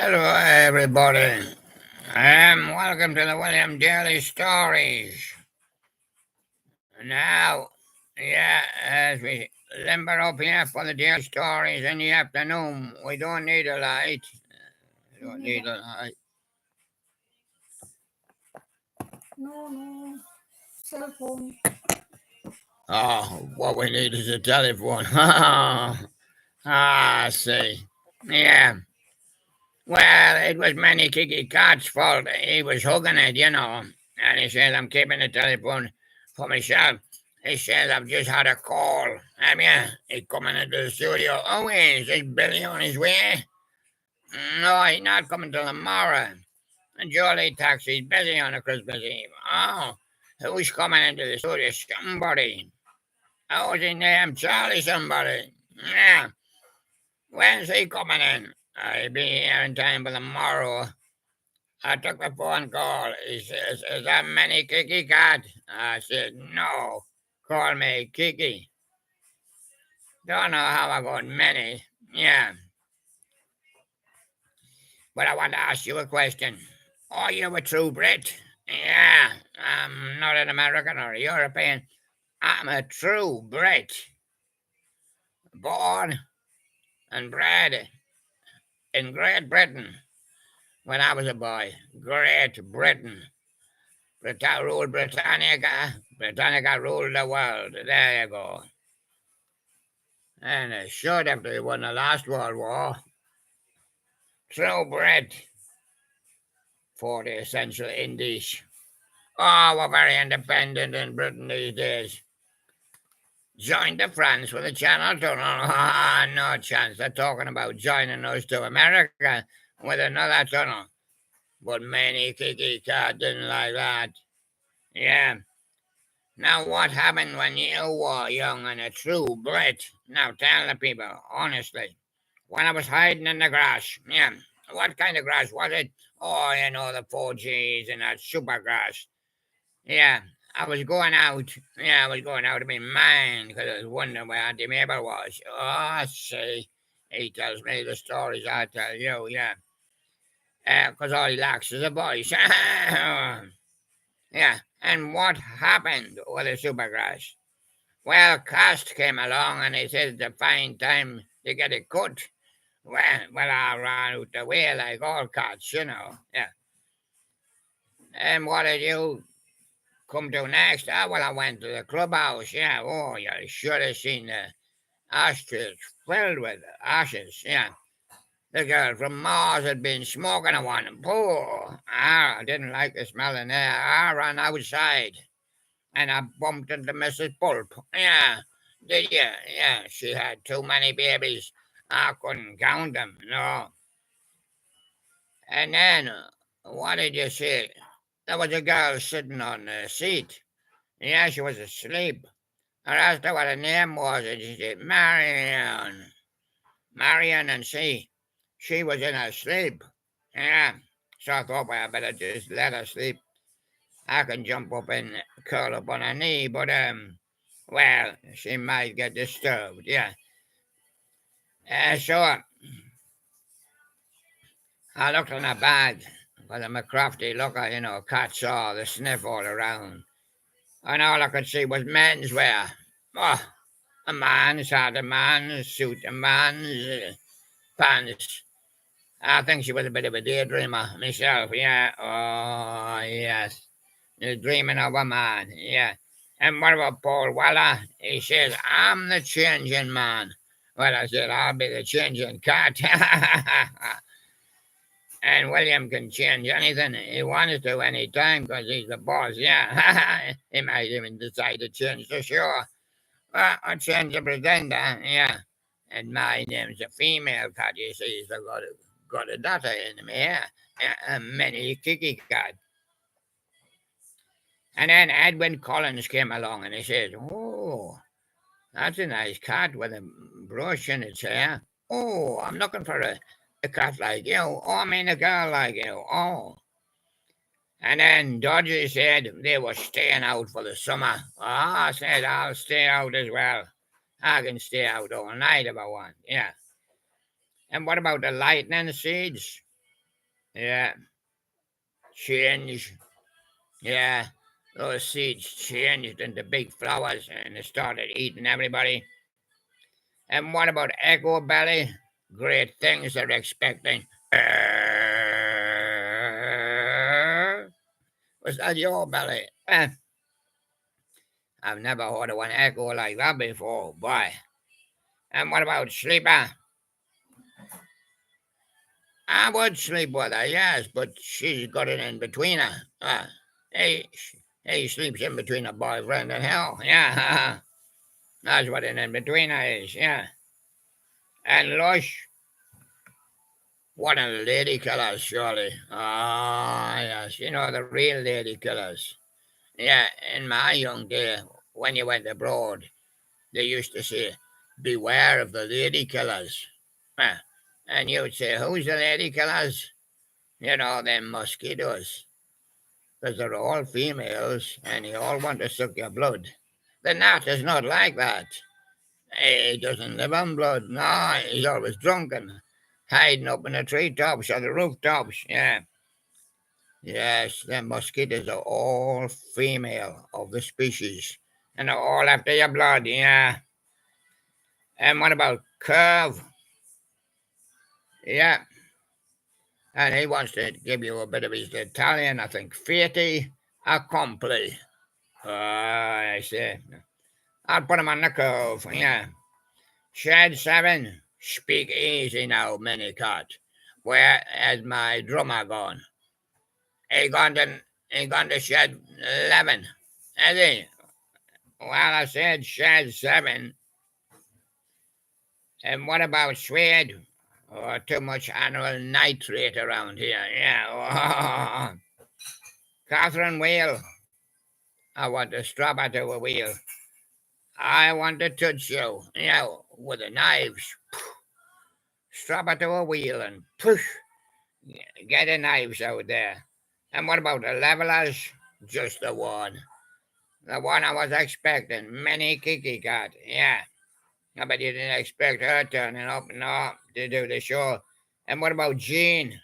Hello, everybody. Welcome to the William Daily Stories. Now, as we limber up here for the daily stories in the afternoon, we don't need a light. We don't need a light. No, cell phone. Oh, what we need is a telephone. I see. Yeah. Well, it was Manny Kiki Cat's fault. He was hugging it. And he said, I'm keeping the telephone for myself. He said, I've just had a call. He's coming into the studio. Oh, is Billy on his way? No, he's not coming till tomorrow. And Jolie Taxi's busy on a Christmas Eve. Oh, who's coming into the studio? Somebody. Oh, his name? Charlie somebody. Yeah. When's he coming in? I'll be here in time for tomorrow. I took the phone call. He says, is that Manny Kiki Cat? I said, no. Call me Kiki. Don't know how I got Manny. Yeah. But I want to ask you a question. Are you a true Brit? Yeah. I'm not an American or a European. I'm a true Brit. Born and bred in Great Britain when I was a boy. Great Britain. Ruled Britannica. Britannica ruled the world. There you go. And it showed after he won the last World War. True Brit for the essential Indies. Oh, we're very independent in Britain these days. Joined the France with a channel tunnel. No chance. They're talking about joining us to America with another tunnel. But many Kiki Cat didn't like that. Yeah. Now, what happened when you were young and a true Brit? Now, tell the people, honestly. When I was hiding in the grass, yeah. What kind of grass was it? Oh, the 4Gs and that super grass. Yeah, I was going out. Yeah, I was going out of my mind because I was wondering where Auntie Mabel was. Oh, see. He tells me the stories I tell you, yeah. Because all he lacks is a voice. Yeah, and what happened with the supergrass? Well, Cast came along and he said it's a fine time to get it cut. Well, I ran out the way like all cats. Yeah. And what did you come to next? Well, I went to the clubhouse. Yeah. Oh, you should have seen the ashtrays filled with ashes. Yeah. The girl from Mars had been smoking a one. Oh, I didn't like the smell in there. I ran outside and I bumped into Mrs. Pulp. Yeah. Did you? Yeah. She had too many babies. I couldn't count them. No. And then, what did you say? There was a girl sitting on the seat. Yeah, she was asleep. I asked her what her name was, and she said, Marion. Marion, and she was in her sleep. Yeah. So I thought, well, I better just let her sleep. I can jump up and curl up on her knee, but, well, she might get disturbed. Yeah. So I looked in her bag, but I'm a crafty looker, cats all the sniff all around. And all I could see was menswear. Oh, a man's hat, a man's suit, a man's pants. I think she was a bit of a daydreamer myself, yeah. Oh, yes. Dreaming of a man, yeah. And what about Paul Weller? He says, I'm the changing man. Well, I said, I'll be the changing cat. And William can change anything he wants to any time because he's the boss, yeah. He might even decide to change the show. Well, I change the presenter, yeah. And my name's a female cat, you see, so got a daughter in me, yeah. A mini Kiki cat. And then Edwin Collins came along and he says, oh, that's a nice cat with a brush in its hair. Oh, I'm looking for a cat like you. Oh, I mean a girl like you. Oh. And then Dodgy said they were staying out for the summer. I said, I'll stay out as well. I can stay out all night if I want. Yeah. And what about the lightning seeds? Yeah, change. Yeah, those seeds changed into big flowers and they started eating everybody. And what about Echo Belly? Great things they're expecting. Was that your belly? I've never heard of one echo like that before, boy. And what about Sleeper? I would sleep with her, yes, but she's got it in between her. He, he sleeps in between a boyfriend and hell, yeah. That's what an in betweener is, yeah. And Lush, what a lady killers, surely. Ah, yes, you know the real lady killers. Yeah, in my young day, when you went abroad, they used to say, beware of the lady killers. Ah, and you would say, who's the lady killers? You know, them mosquitoes. Because they're all females and they all want to suck your blood. The gnat is not like that. He doesn't live on blood. No, he's always drunken, hiding up in the treetops or the rooftops. Yeah. Yes, the mosquitoes are all female of the species. And they're all after your blood, yeah. And what about Curve? Yeah. And he wants to give you a bit of his Italian, I think. Fiati accompli. I see. I'll put him on the curve, yeah. Shed 7, speak easy now, Minicut. Where has my drummer gone? He gone to, he gone to shed 11, has he? Well, I said shed 7. And what about Swede? Oh, too much annual nitrate around here, yeah. Catherine Wheel, I want to strap her to a wheel. I want to touch you, with the knives. Strap her to a wheel and push. Get the knives out there. And what about the levelers? Just the one. The one I was expecting. Mini Kiki got. Yeah. I bet you didn't expect her turning up. No, to do the show. And what about Gene?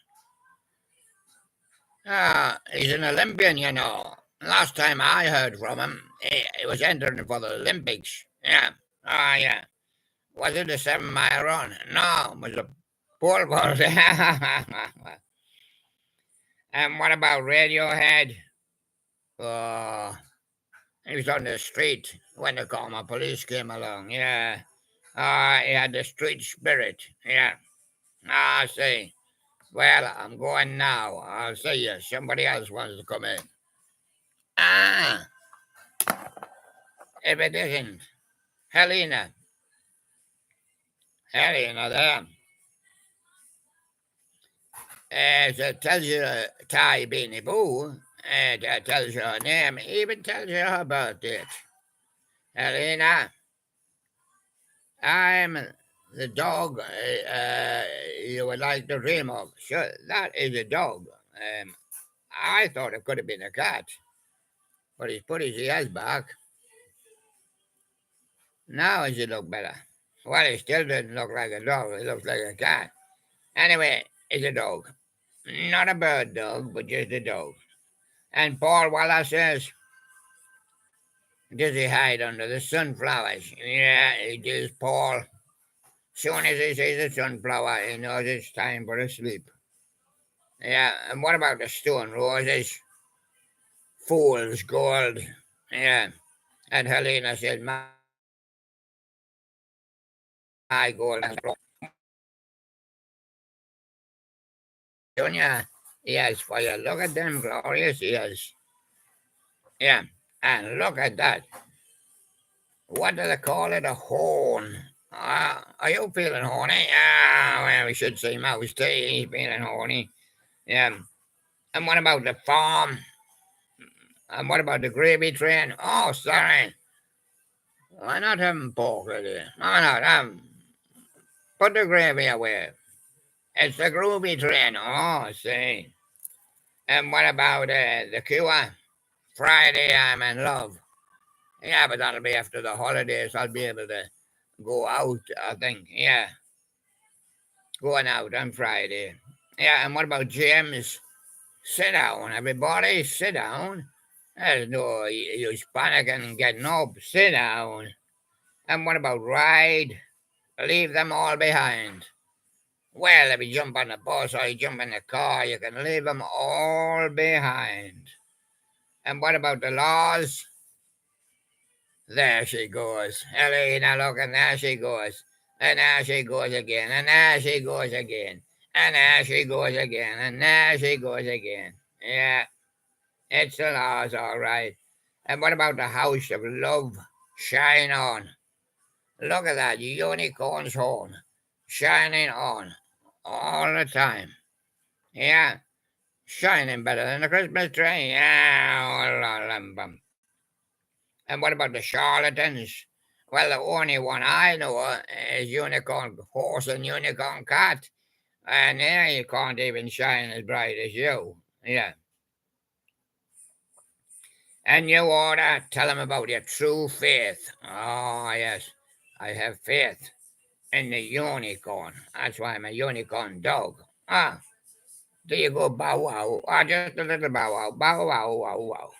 He's an Olympian, you know. Last time I heard from him, he was entering for the Olympics. Yeah. Yeah. Was it a 7 mile run? No, it was a pole vault. And what about Radiohead? Uh, he was on the street when the Coma police came along. Yeah. He had the street spirit. Yeah. I see. Well, I'm going now. I'll see you. Somebody else wants to come in. Ah, if it isn't Helena. Helena there. It tells you Ty Beanie Boo. It tells you her name. Even tells you her birth date. Helena. I'm the dog you would like to dream of. Sure, that is a dog. I thought it could have been a cat, but he's put his ears back. Now does it look better? Well, it still doesn't look like a dog. It looks like a cat. Anyway, it's a dog. Not a bird dog, but just a dog. And Paul Wallace says, does he hide under the sunflowers? Yeah, he does, Paul. Soon as he sees a sunflower, he knows it's time for a sleep. Yeah, and what about the stone roses? Fool's gold. Yeah. And Helena said, my gold has grown. Junior, yes, for you. Look at them glorious ears. Yeah, and look at that. What do they call it? A horn. Are you feeling horny? Well, we should say Mouse T. He's feeling horny. Yeah. And what about the farm? And what about the gravy train? Oh, sorry. Why not have pork really? Why not? Put the gravy away. It's the groovy train. Oh, see. And what about the cure? Friday, I'm in love. Yeah, but that'll be after the holidays. I'll be able to go out, I think. Yeah, going out on Friday. Yeah, and what about James? Sit down, everybody, sit down. There's no use panicking and getting up. Sit down. And what about ride? Leave them all behind. Well, if you jump on the bus or you jump in the car, you can leave them all behind. And what about the laws? There she goes. Helena, look, and there she goes. And there she goes again, and there she goes again. And there she goes again, and there she goes again. Yeah, it's the laws, all right. And what about the house of love? Shine on. Look at that unicorn's horn. Shining on. All the time. Yeah, shining better than the Christmas tree. Yeah. And what about the charlatans? Well, the only one I know is unicorn horse and unicorn cat. And there you can't even shine as bright as you. Yeah. And you ought to tell them about your true faith. Oh, yes. I have faith in the unicorn. That's why I'm a unicorn dog. Ah, do you go bow wow? Ah, just a little bow wow. Bow wow, wow, wow.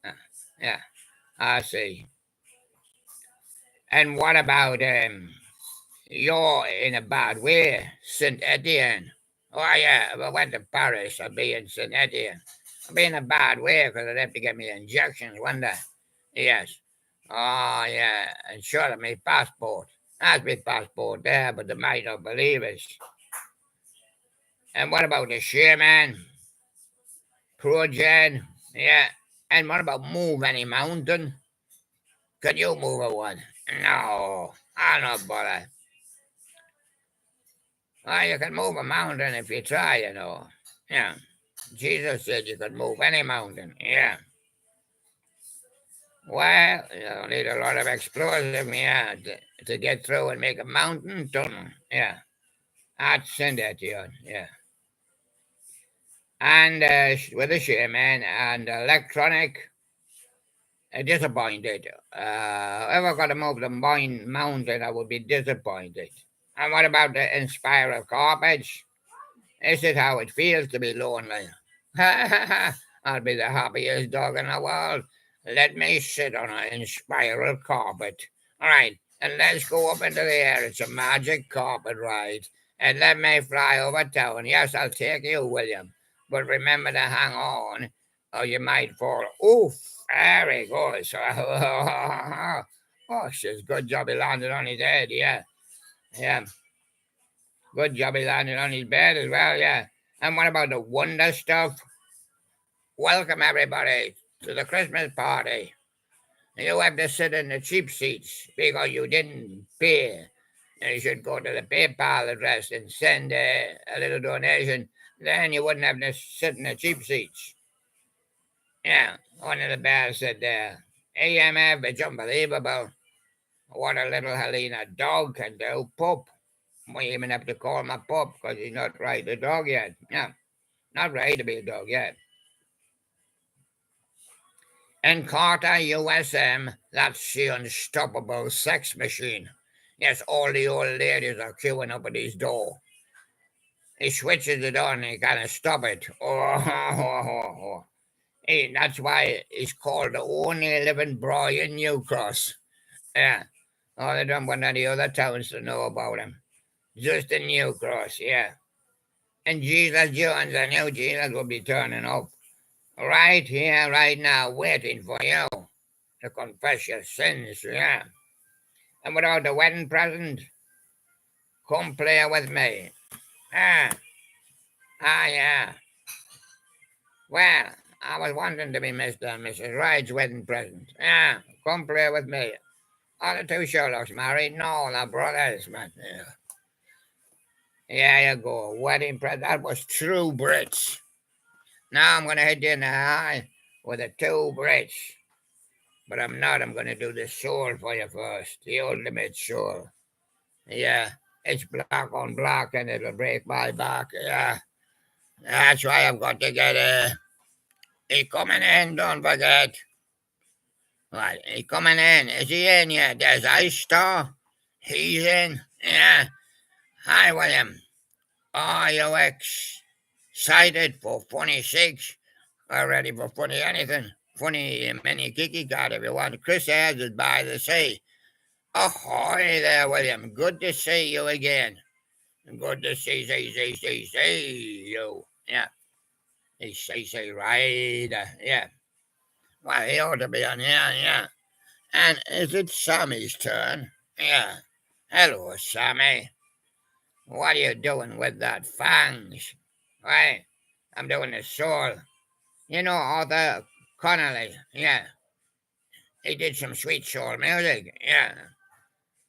Ah, yeah, I see. And what about you're in a bad way, Saint Etienne? Oh yeah, if I went to Paris, I'd be in Saint Etienne. I'd be in a bad way because I'd have to get me injections, wouldn't I? Yes. Oh yeah, and show them my passport. That's my passport there, but they might not believe us. And what about the shaman? Progen? Yeah. And what about move any mountain? Could you move a one? No, I'm not bother. Well, you can move a mountain if you try, you know. Yeah. Jesus said you could move any mountain. Yeah. Well, you don't need a lot of explosive, yeah, to get through and make a mountain tunnel. Yeah. I'd send that to you. Yeah. And with a shaman and electronic, disappointed. If I got to move the mountain, I would be disappointed. And what about the inspiral carpets? This is how it feels to be lonely. I'll be the happiest dog in the world. Let me sit on an spiral carpet. All right, and let's go up into the air. It's a magic carpet ride. And let me fly over town. Yes, I'll take you, William. But remember to hang on, or you might fall. Oof, there he goes. Oh, she's good job he landed on his head. Yeah, yeah. Good job he landed on his bed as well, yeah. And what about the wonder stuff? Welcome everybody to the Christmas party. You have to sit in the cheap seats because you didn't pay. And you should go to the PayPal address and send a little donation. Then you wouldn't have to sit in the cheap seats. Yeah, one of the bears said there. AMF, it's unbelievable. What a little Helena dog can do. Pup. We even have to call him a pup because he's not right a dog yet. Yeah. Not ready to be a dog yet. And Carter USM, that's the unstoppable sex machine. Yes, all the old ladies are queuing up at his door. He switches it on and he can't stop it. Oh, hey, that's why he's called the only living boy in New Cross. Yeah. Oh, they don't want any other towns to know about him. Just in New Cross, yeah. And Jesus Jones, I knew Jesus would be turning up. Right here, right now, waiting for you to confess your sins, yeah. And without the wedding present, come play with me. Ah, yeah. Well, I was wanting to be Mr. and Mrs. Wright's wedding present. Yeah, come play with me. Are the two Sherlocks married? No, they're brothers, man. Yeah. Yeah, you go. Wedding present. That was true Brits. Now I'm going to hit you in the eye with the two Brits. But I'm not. I'm going to do the soul for you first. The ultimate soul. Yeah. It's black on black and it'll break my back. Yeah. That's why I've got to get he coming in, don't forget. Right, he coming in. Is he in yet? There's Ice Star. He's in. Yeah. Hi, William. Oh, you ex. Cited for funny six, or ready for funny anything. Funny mini Kiki card if you want. Chris Ayres is by the sea. Ahoy there, William. Good to see you again. Good to see you. Yeah. See, right. Yeah. Well, he ought to be on here, yeah. And is it Sammy's turn? Yeah. Hello, Sammy. What are you doing with that fangs? Right. I'm doing the soul. You know, Arthur Connolly. Yeah. He did some sweet soul music. Yeah.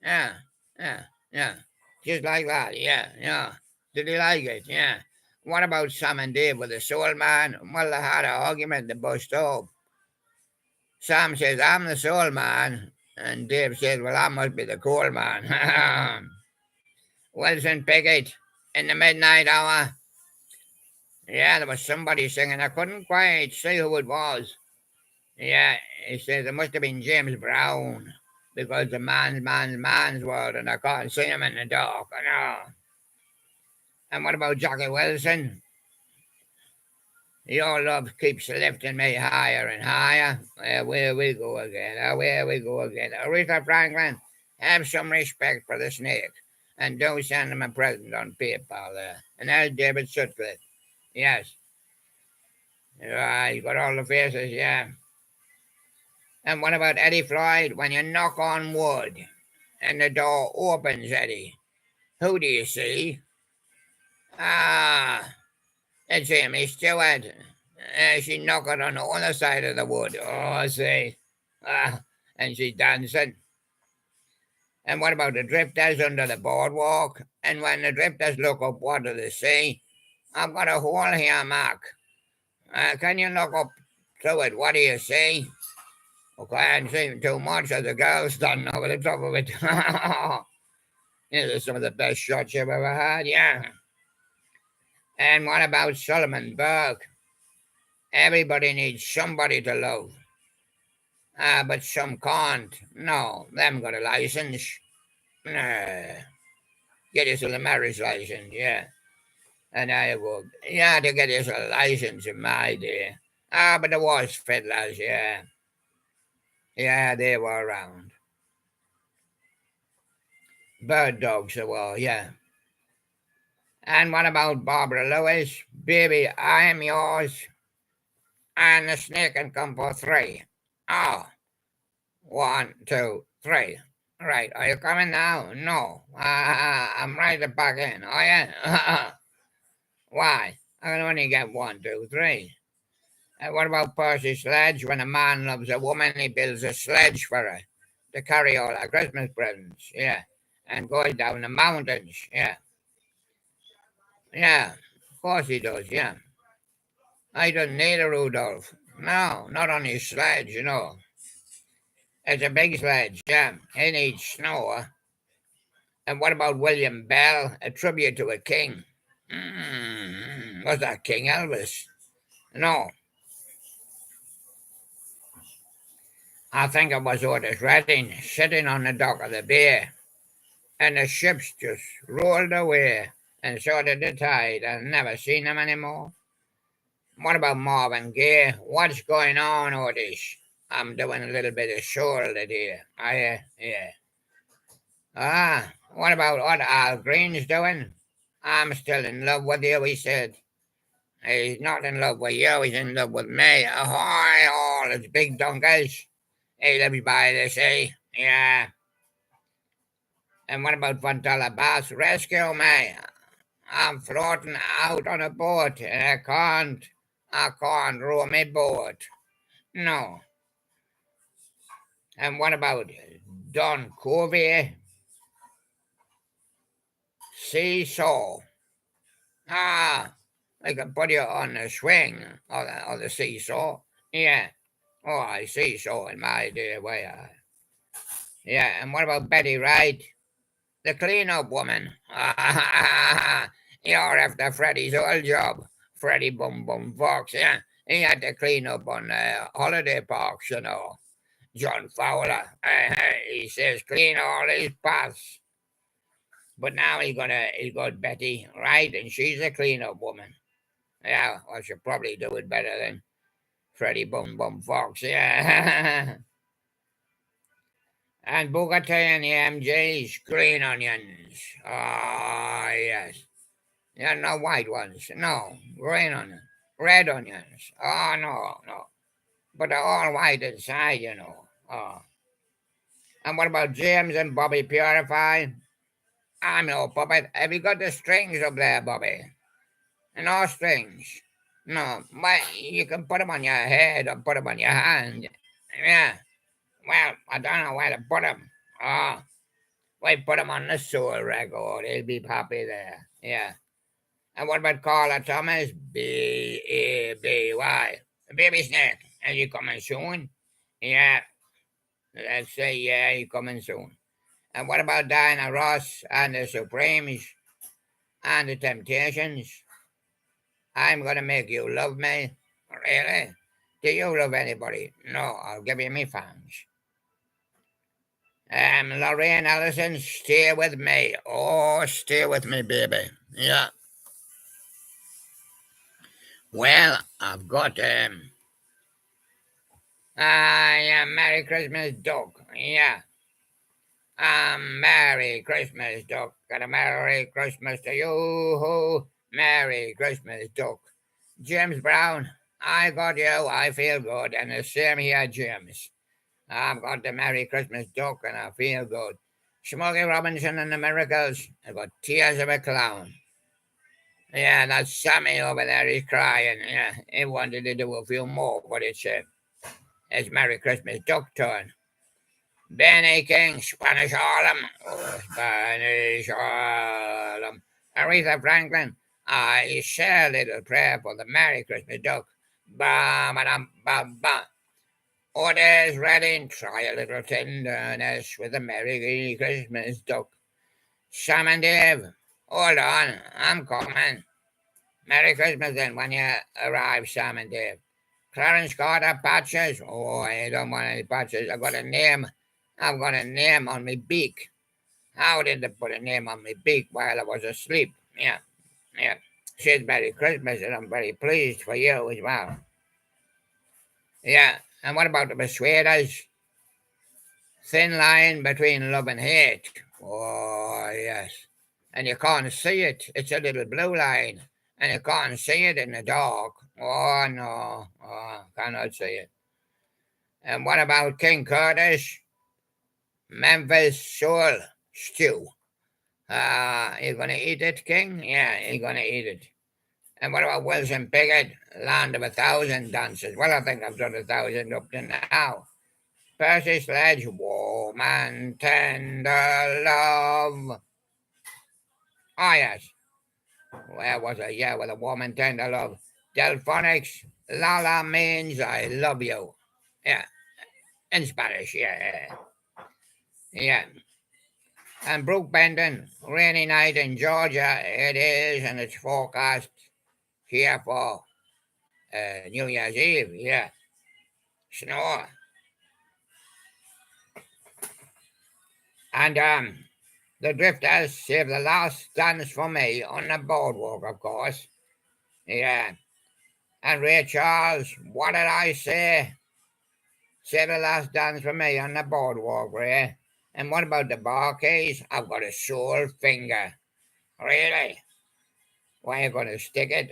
Yeah. Yeah. Yeah. Just like that. Yeah. Yeah. Did he like it? Yeah. What about Sam and Dave with the soul man? Well, they had an argument, the bus stop. Sam says, I'm the soul man. And Dave says, well, I must be the coal man. Wilson Pickett in the midnight hour. Yeah, there was somebody singing. I couldn't quite see who it was. Yeah, he says it must have been James Brown because the man's world and I can't see him in the dark. I know. And what about Jackie Wilson? Your love keeps lifting me higher and higher. Where we go again. Where we go again. Aretha Franklin, have some respect for the snake. And don't send him a present on PayPal there. And there's David Sutcliffe. Yes. You got all the faces, yeah. And what about Eddie Floyd? When you knock on wood and the door opens, Eddie, who do you see? Ah, it's Amy Stewart. She knocked on the other side of the wood. Oh, I see. Ah, and she's dancing. And what about the drifters under the boardwalk? And when the drifters look up, what do they see? I've got a hole here, Mark. Can you look up through it? What do you see? Okay, I hadn't seen too much of the girl standing over the top of it. Yeah, there's some of the best shots you've ever had, yeah. And what about Solomon Burke? Everybody needs somebody to love. But some can't. No, they haven't got a license. Nah. Get yourself a marriage license, yeah. And I will. Yeah, to get yourself a license in my day. But there was fiddlers, yeah. Yeah, they were around. Bird dogs, they were, yeah. And what about Barbara Lewis? Baby, I am yours. And the snake can come for three. Oh, 1, 2, 3. Right, are you coming now? No. I'm right back in. Oh, yeah? Why? I can only get 1, 2, 3. And what about Percy Sledge? When a man loves a woman, he builds a sledge for her to carry all her Christmas presents. Yeah. And goes down the mountains. Yeah. Yeah. Of course he does. Yeah. I don't need a Rudolph. No, not on his sledge, you know. It's a big sledge, yeah. He needs snow. And what about William Bell? A tribute to a king. Was that King Elvis? No, I think it was Otis Redding sitting on the dock of the bay. And the ships just rolled away. And so did the tide. I've never seen them anymore. What about Marvin Gaye? What's going on, Otis? I'm doing a little bit of soul today. Yeah. What about what Al Green's doing? I'm still in love with you, he said. He's not in love with you, he's in love with me. Ahoy, all his big donkeys. He lives by the sea. Yeah. And what about Fontella Bass? Rescue me. I'm floating out on a boat and I can't row my boat. No. And what about Don Covey? Seesaw. They can put you on the swing or the seesaw. Yeah. Oh, I seesaw in my day way. Yeah, and what about Betty Wright? The clean-up woman. You're after Freddie's old job. Freddie Bum Bum Fox, yeah. He had to clean up on holiday parks, you know. John Fowler, he says clean all his paths. But now he's got Betty Wright, and she's a clean-up woman. Yeah, I should probably do it better than Freddy Bum Bum Fox. Yeah. And Bugatti and the MGs, green onions. Ah, yes. Yeah, no white ones. No, green onions. Red onions. Oh, no, no. But they're all white inside, you know. Oh. And what about James and Bobby Purify? I'm no puppet. Have you got the strings up there, Bobby? No strings. No, but you can put them on your head or put them on your hand. Yeah. Well, I don't know where to put them. Oh, we put them on the soul record. He'll be happy there. Yeah. And what about Carla Thomas? B-A-B-Y. Baby Snake. Are you coming soon? Yeah. Let's say, yeah, you coming soon. And what about Diana Ross and the Supremes and the Temptations? I'm gonna make you love me. Really? Do you love anybody? No, I'll give you me fangs. Lorraine Ellison, stay with me. Oh, stay with me, baby. Yeah. Well, I've got yeah, Merry Christmas, Duck. Yeah. Merry Christmas, Duck. And a Merry Christmas to you. Merry Christmas, Duck. James Brown, I got you. I feel good. And the same here, James. I've got the Merry Christmas Duck and I feel good. Smokey Robinson and the Miracles. I got Tears of a Clown. Yeah, that's Sammy over there. He's crying. Yeah, he wanted to do a few more, but it's Merry Christmas Duck turn. Benny King, Spanish Harlem. Oh, Spanish Harlem. Aretha Franklin, I say a little prayer for the Merry Christmas Duck. Bam, bam, bam, bam. Orders ready, try a little tenderness with a Merry Christmas Duck. Sam and Dave, hold on, I'm coming. Merry Christmas then when you arrive, Sam and Dave. Clarence Carter patches. Oh, I don't want any patches. I've got a name. I've got a name on my beak. How did they put a name on my beak while I was asleep? Yeah, yeah. Says Merry Christmas, and I'm very pleased for you as well. Yeah, and what about the Persuaders? Thin line between love and hate. Oh, yes. And you can't see it. It's a little blue line. And you can't see it in the dark. Oh, no. Oh, cannot see it. And what about King Curtis? Memphis Soul Stew. You gonna eat it, King? Yeah, you're gonna eat it. And what about Wilson Pickett? Land of a Thousand Dances. Well, I think I've done 1,000 up to now. Percy Sledge, Woman Tender Love. Oh, yes. Where was it? Yeah, with a woman tender love. Delphonics, Lala means I love you. Yeah, in Spanish, yeah. Yeah. And Brooke Benton, rainy night in Georgia. It is, and it's forecast here for New Year's Eve. Yeah, snow. And the drifters save the last dance for me on the boardwalk, of course. Yeah. And Ray Charles, what did I say? Save the last dance for me on the boardwalk, Ray. And what about the bar keys? I've got a sore finger. Really? Where are you going to stick it?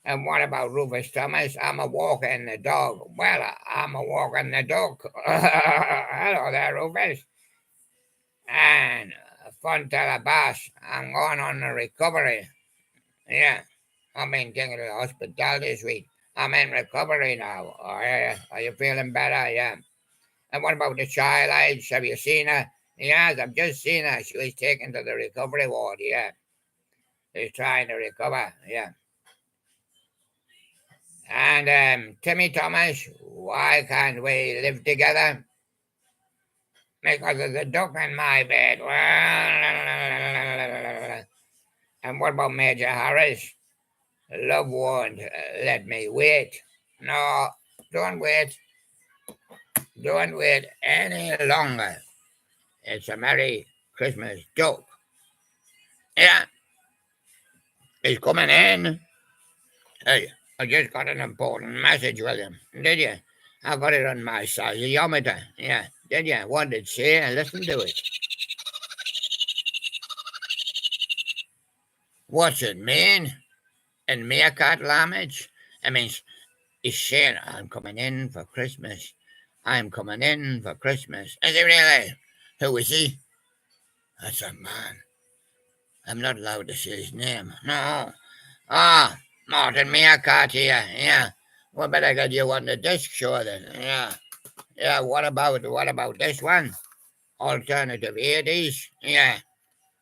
And what about Rufus Thomas? I'm a walking the dog. Well, I'm a walking the dog. Hello there, Rufus. And fun bass. I'm going on the recovery. Yeah, I'm in King of the hospital this week. I'm in recovery now. Are you feeling better? Yeah. And what about the child age? Have you seen her? Yes, I've just seen her. She was taken to the recovery ward. Yeah. She's trying to recover. Yeah. And Timmy Thomas, why can't we live together? Because there's a duck in my bed. And what about Major Harris? Love won't let me wait. No, don't wait. Don't wait any longer. It's a Merry Christmas joke. Yeah, He's coming in. Hey, I just got an important message, William. Did you? I got it on my seismometer. Yeah, did you? What did it say? Listen to it. What's it mean? In meerkat language? I mean, he's saying, I'm coming in for Christmas. I'm coming in for Christmas. Is he really? Who is he? That's a man. I'm not allowed to say his name. No. Ah, Martin Meerkat here. Yeah. Well, better get you on the disc show then. Yeah. Yeah. What about this one? Alternative 80s. Yeah.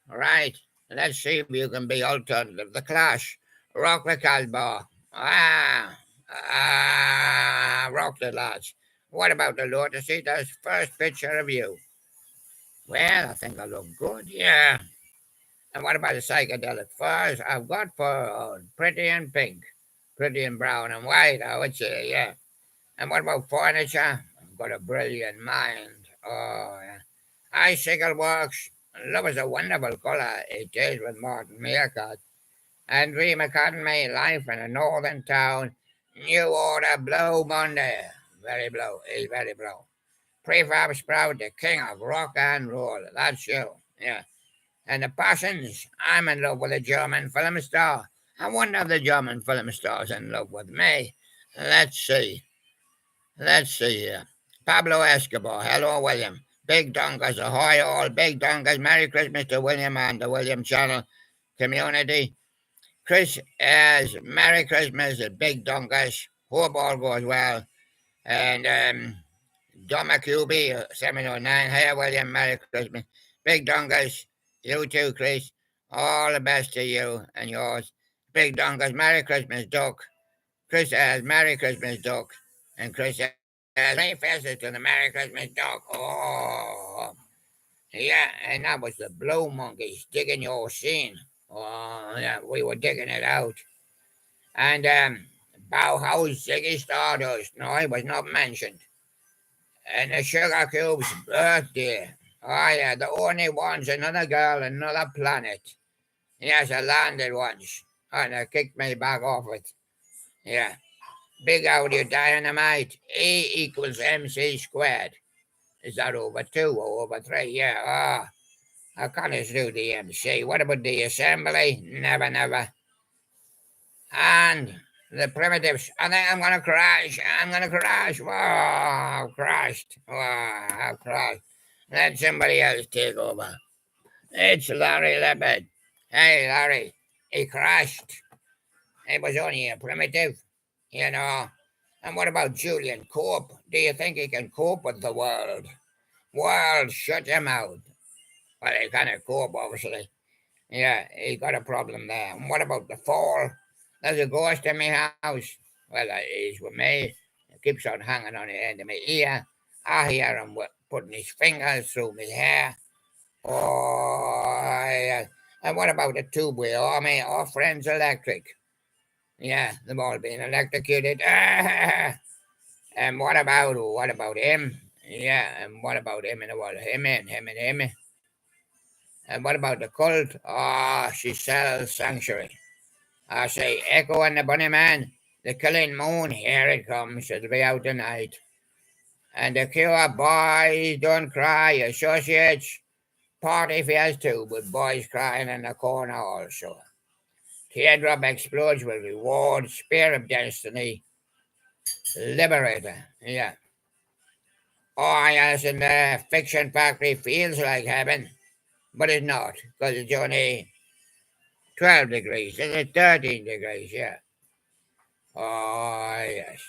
Right. Let's see if you can be alternative. The Clash. Rock the Calbar. Rock the lads. What about the Lotus Eaters? First picture of you. Well, I think I look good. Yeah. And what about the psychedelic furs? I've got fur on, pretty and pink, pretty and brown and white, I would say, yeah. And what about furniture? I've got a brilliant mind. Oh, yeah. Icicle works. Love is a wonderful colour. It is with Martin Meerkat. And dream of cotton made life in a northern town. New order, blue Monday. Very blue. He's very blue. Prefab Sprout, the king of rock and roll. That's you. Yeah. And the passions. I'm in love with a German film star. I wonder if the German film star's in love with me. Let's see. Let's see here. Pablo Escobar. Hello, William. Big Donkers. Ahoy, all. Big Donkers. Merry Christmas to William and the William Channel community. Chris as Merry Christmas at Big Donkers. Hope all goes well. And Doma QB 709. Hey, William. Merry Christmas. Big Donkers. You too, Chris. All the best to you and yours. Big Donkers. Merry Christmas, Duck. Chris says Merry Christmas, Duck. And Chris says Merry Faces to the Merry Christmas, Duck. Oh, yeah. And that was the Blue Monkeys digging your scene. Oh, yeah. We were digging it out. And Bauhaus, Ziggy Stardust. No, it was not mentioned. And the Sugar Cube's birthday. Oh, yeah, the only one's another girl, another planet. Yes, I landed once. And they kicked me back off it. Yeah. Big audio dynamite. E equals MC squared. Is that over 2 or over 3? Yeah. I can't do the MC. What about the assembly? Never, never. And the primitives. I think I'm going to crash. I'm going to crash. Whoa, I've crashed. Whoa, I've crashed. Let somebody else take over. It's Larry Leopard. Hey, Larry. He crashed. It was only a primitive, you know. And what about Julian Cope? Do you think he can cope with the world? World, shut him out. Well, he can't cope, obviously. Yeah, he got a problem there. And what about the fall? There's a ghost in my house. Well, he's with me. He keeps on hanging on the end of my ear. I hear him putting his fingers through my hair. Oh, yeah. And what about the two-way army? Our friends electric. Yeah, they've all been electrocuted. And what about him? Yeah, and what about him and what him. And what about the cult? Ah, she sells sanctuary. I say, Echo and the Bunny Man, the killing moon, here it comes. It'll be out tonight. And the Cure, boys don't cry, associates. Party fears too, but boys crying in the corner also. Teardrop explodes with reward, spear of destiny, liberator. Yeah. Oh, yes, and the fiction factory feels like heaven, but it's not, because it's only 12 degrees. It's 13 degrees, yeah. Oh, yes.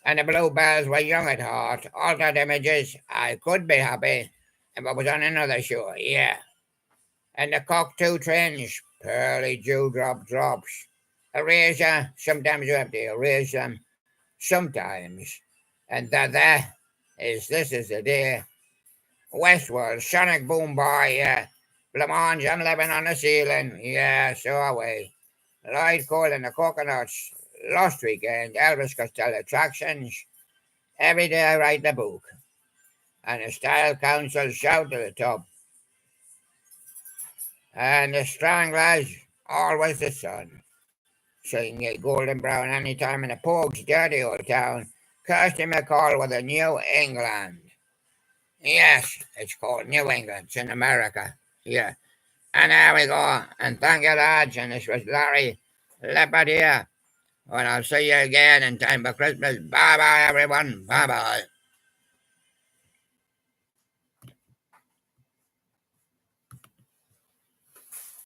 And the bluebells were young at heart, altered images. I could be happy if I was on another show, yeah. And the cocktail twins, pearly dewdrop drops. Erasure, sometimes you have to erase them, sometimes. And this is the day. Westworld, Sonic Boom Boy, yeah. Blancmange, I'm living on the ceiling, yeah, so are we. Lloyd Cole and the Coconuts, Lost Weekend, Elvis Costello attractions. Every day I write the book. And the Style Council shout to the top. And the Stranglers, always the sun. so you can get golden brown any time in the Pogue's dirty old town. Kirsty McCall with the New England. Yes, it's called New England. It's in America. Yeah. And there we go. And thank you, lads. And this was Larry Leopard here. And I'll see you again in time for Christmas. Bye bye, everyone. Bye bye.